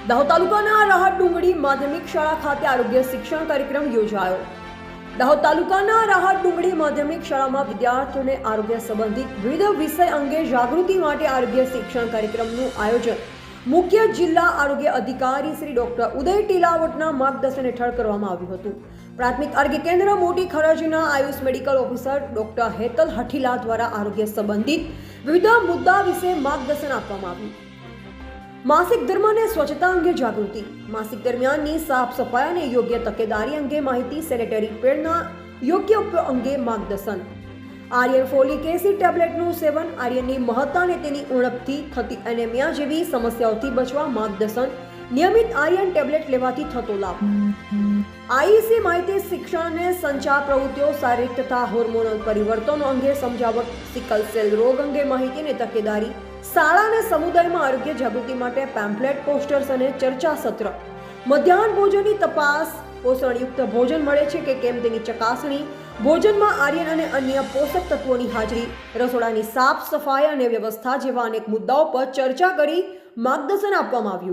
દાહોદ તાલુકાના રાહત ડુંગળી માધ્યમિક શાળા ખાતે આરોગ્ય શિક્ષણ કાર્યક્રમ યોજાયો. દાહોદ તાલુકાના રાહત ડુંગળી માધ્યમિક શાળામાં વિદ્યાર્થીઓને આરોગ્ય સંબંધિત વિવિધ વિષય અંગે જાગૃતિ માટે આરોગ્ય શિક્ષણ કાર્યક્રમનું આયોજન મુખ્ય જિલ્લા આરોગ્ય અધિકારી શ્રી ડોક્ટર ઉદય ટીલાવટના માર્ગદર્શન હેઠળ કરવામાં આવ્યું હતું. પ્રાથમિક આરોગ્ય કેન્દ્ર મોટી ખરજના AYUSH medical officer doctor Hetal Hathila દ્વારા આરોગ્ય સંબંધિત વિવિધ મુદ્દા વિશે માર્ગદર્શન આપવામાં આવ્યું. માસિક ધર્મ અને સ્વચ્છતા અંગે જાગૃતિ, માસિક દરમિયાનની સાફ સફાઈ અને યોગ્ય તકેદારી અંગે માહિતી, સેનેટરી પેડના યોગ્ય ઉપયોગ અંગે માર્ગદર્શન, આયર્ન ફોલિક એસિડ ટેબ્લેટનું સેવન, આયર્નની મહત્તા અને તેની ઉણપથી થતી એનેમિયા જેવી સમસ્યાઓથી બચવા માર્ગદર્શન, નિયમિત આયર્ન ટેબ્લેટ લેવાથી થતો લાભ, આઈસી માહિતી, શિક્ષણ અને સંચાર પ્રવૃત્તિઓ, શારીરિક તથા હોર્મોનલ પરિવર્તનો અંગે સમજાવટ, સિકલ સેલ રોગ અંગે માહિતી અને તકેદારી, શાળા અને સમુદાયમાં આરોગ્ય જાગૃતિ માટે પેમ્ફલેટ, પોસ્ટર્સ અને ચર્ચા સત્ર, મધ્યાહન ભોજનની તપાસ, પોષણયુક્ત ભોજન મળે છે કે કેમ તેની ચકાસણી, ભોજનમાં આયર્ન અને અન્ય પોષક તત્વોની હાજરી, રસોડાની સાફ સફાઈ અને વ્યવસ્થા જેવા અનેક મુદ્દાઓ પર ચર્ચા કરી માર્ગદર્શન આપવામાં આવ્યું.